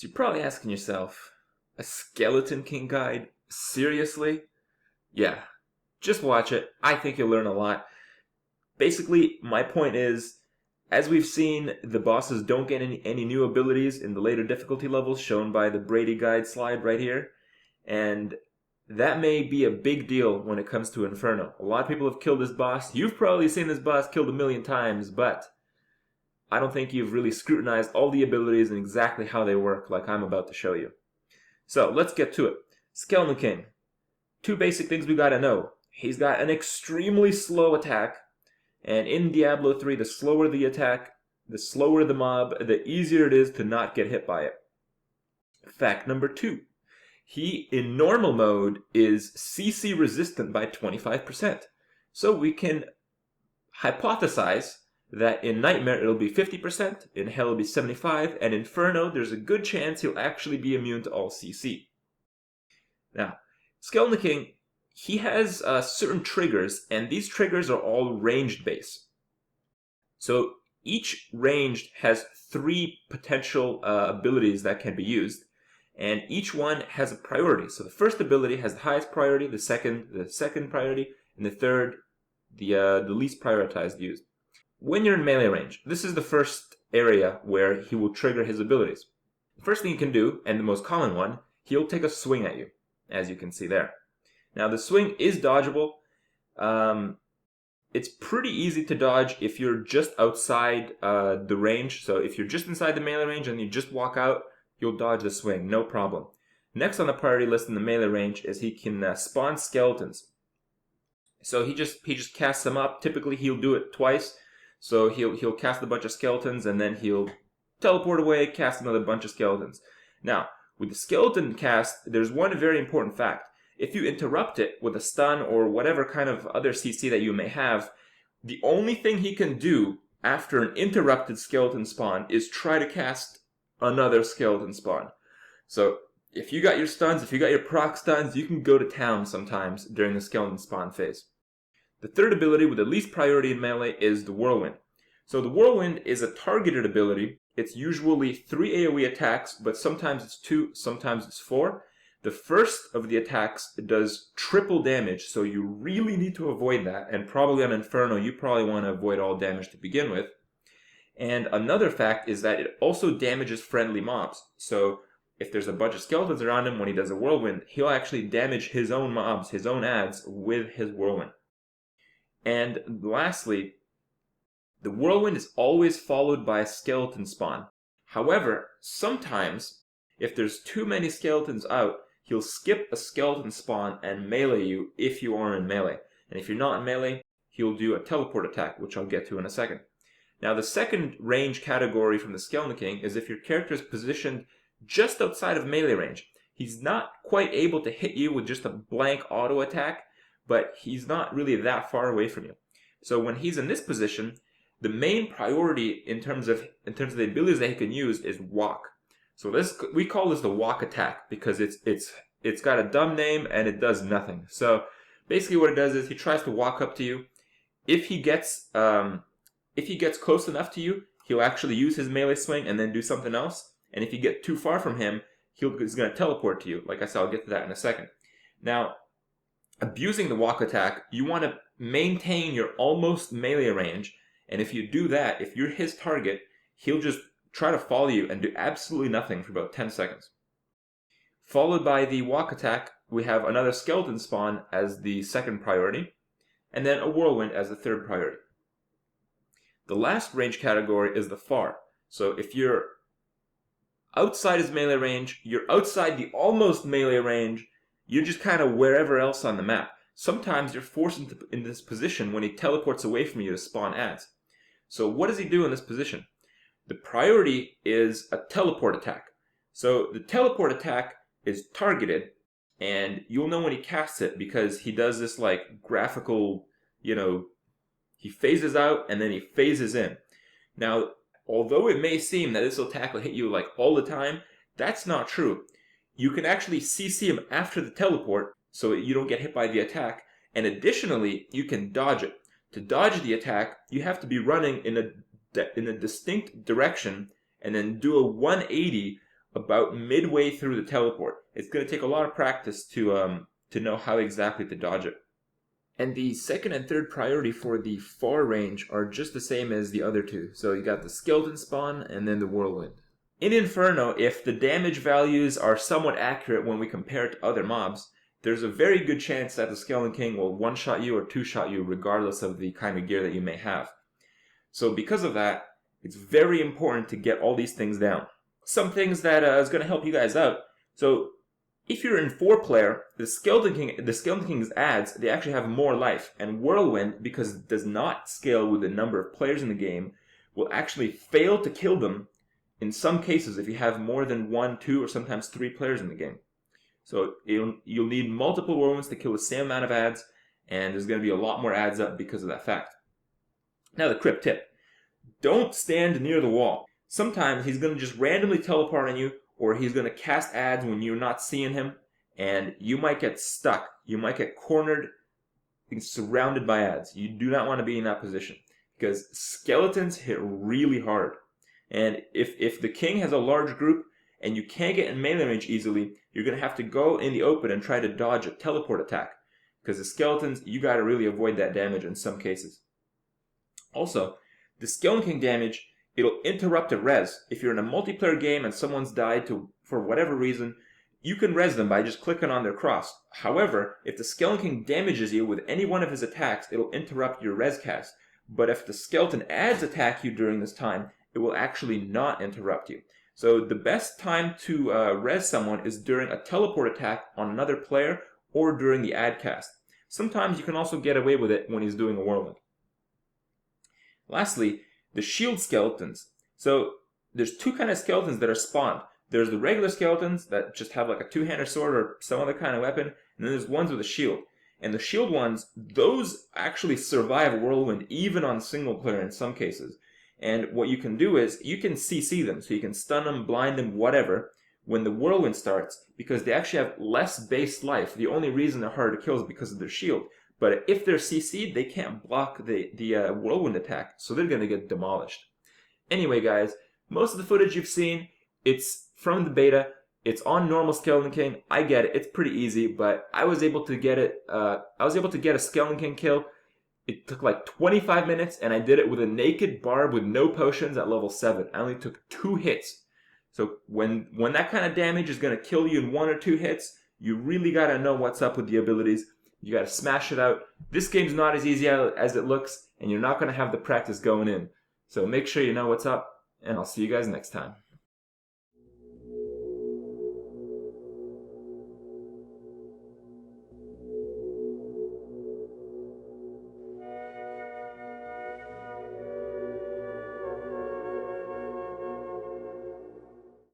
So you're probably asking yourself, a Skeleton King guide? Seriously? Yeah, just watch it. I think you'll learn a lot. Basically, my point is, as we've seen, the bosses don't get any new abilities in the later difficulty levels shown by the Brady guide slide right here. And that may be a big deal when it comes to Inferno. A lot of people have killed this boss. You've probably seen this boss killed a million times, but I don't think you've really scrutinized all the abilities and exactly how they work like I'm about to show you. So let's get to it. Skeleton King. Two basic things we gotta know. He's got an extremely slow attack, and in Diablo 3, the slower the attack, the slower the mob, the easier it is to not get hit by it. Fact number 2. He, in normal mode, is CC resistant by 25%. So we can hypothesize that in Nightmare it'll be 50%, in Hell it'll be 75%, and in Inferno there's a good chance he'll actually be immune to all CC. Now, Skeleton King, he has certain triggers, and these triggers are all ranged based. So each ranged has 3 potential abilities that can be used, and each one has a priority. So the first ability has the highest priority, the second priority, and the third, the least prioritized used. When you're in melee range, this is the first area where he will trigger his abilities. The first thing you can do, and the most common one, he'll take a swing at you, as you can see there. Now the swing is dodgeable. It's pretty easy to dodge if you're just outside the range. So if you're just inside the melee range and you just walk out, you'll dodge the swing, no problem. Next on the priority list in the melee range is he can spawn skeletons. So he just casts them up. Typically he'll do it twice. So he'll cast a bunch of skeletons and then he'll teleport away, cast another bunch of skeletons. Now, with the skeleton cast, there's one very important fact. If you interrupt it with a stun or whatever kind of other CC that you may have, the only thing he can do after an interrupted skeleton spawn is try to cast another skeleton spawn. So if you got your stuns, if you got your proc stuns, you can go to town sometimes during the skeleton spawn phase. The third ability with the least priority in melee is the whirlwind. So the whirlwind is a targeted ability. It's usually 3 AoE attacks, but sometimes it's 2, sometimes it's 4. The first of the attacks does triple damage, so you really need to avoid that, and probably on Inferno you probably want to avoid all damage to begin with. And another fact is that it also damages friendly mobs. So if there's a bunch of skeletons around him when he does a whirlwind, he'll actually damage his own mobs, his own adds, with his whirlwind. And lastly, the whirlwind is always followed by a skeleton spawn. However, sometimes, if there's too many skeletons out, he'll skip a skeleton spawn and melee you if you are in melee. And if you're not in melee, he'll do a teleport attack, which I'll get to in a second. Now, the second range category from the Skeleton King is if your character is positioned just outside of melee range. He's not quite able to hit you with just a blank auto attack, but he's not really that far away from you. So when he's in this position, the main priority in terms of the abilities that he can use is walk. So we call this the walk attack because it's got a dumb name and it does nothing. So basically what it does is he tries to walk up to you. If he gets close enough to you, he'll actually use his melee swing and then do something else. And if you get too far from him, he's going to teleport to you. Like I said, I'll get to that in a second. Now, abusing the walk attack, you want to maintain your almost melee range. And if you do that, if you're his target, he'll just try to follow you and do absolutely nothing for about 10 seconds. Followed by the walk attack, we have another skeleton spawn as the second priority, and then a whirlwind as the third priority. The last range category is the far. So if you're outside his melee range, you're outside the almost melee range, you're just kind of wherever else on the map. Sometimes you're forced into this position when he teleports away from you to spawn adds. So what does he do in this position? The priority is a teleport attack. So the teleport attack is targeted, and you'll know when he casts it because he does this like graphical, he phases out and then he phases in. Now, although it may seem that this attack will hit you like all the time, that's not true. You can actually CC him after the teleport so you don't get hit by the attack, and additionally, you can dodge it. To dodge the attack, you have to be running in a distinct direction and then do a 180 about midway through the teleport. It's going to take a lot of practice to know how exactly to dodge it. And the second and third priority for the far range are just the same as the other two. So you got the skeleton spawn and then the whirlwind. In Inferno, if the damage values are somewhat accurate when we compare it to other mobs, there's a very good chance that the Skeleton King will one-shot you or two-shot you regardless of the kind of gear that you may have. So because of that, it's very important to get all these things down. Some things that is going to help you guys out. So if you're in 4-player, the Skeleton King's adds, they actually have more life. And Whirlwind, because it does not scale with the number of players in the game, will actually fail to kill them in some cases if you have more than 1, 2, or sometimes 3 players in the game. So you'll need multiple whirlwinds to kill the same amount of adds, and there's going to be a lot more adds up because of that fact. Now the crypt tip. Don't stand near the wall. Sometimes he's going to just randomly teleport on you, or he's going to cast adds when you're not seeing him, and you might get stuck. You might get cornered and surrounded by adds. You do not want to be in that position, because skeletons hit really hard. And if the king has a large group, and you can't get in melee range easily, you're going to have to go in the open and try to dodge a teleport attack. Because the skeletons, you got to really avoid that damage in some cases. Also, the Skeleton King damage, it'll interrupt a res. If you're in a multiplayer game and someone's died for whatever reason, you can res them by just clicking on their cross. However, if the Skeleton King damages you with any one of his attacks, it'll interrupt your res cast. But if the skeleton adds attack you during this time, it will actually not interrupt you. So the best time to res someone is during a teleport attack on another player or during the ad cast. Sometimes you can also get away with it when he's doing a whirlwind. Lastly, the shield skeletons. So there's 2 kind of skeletons that are spawned. There's the regular skeletons that just have like a 2-handed sword or some other kind of weapon, and then there's ones with a shield. And the shield ones, those actually survive whirlwind even on single player in some cases. And what you can do is, you can CC them, so you can stun them, blind them, whatever, when the whirlwind starts, because they actually have less base life. The only reason they're harder to kill is because of their shield. But if they're CC'd, they can't block the whirlwind attack, so they're going to get demolished. Anyway, guys, most of the footage you've seen, it's from the beta. It's on normal Skeleton King. I get it. It's pretty easy, but I was able to get it. I was able to get a Skeleton King kill. It took like 25 minutes, and I did it with a naked barb with no potions at level 7. I only took 2 hits. So when that kind of damage is going to kill you in 1 or 2 hits, you really got to know what's up with the abilities. You got to smash it out. This game's not as easy as it looks, and you're not going to have the practice going in. So make sure you know what's up, and I'll see you guys next time.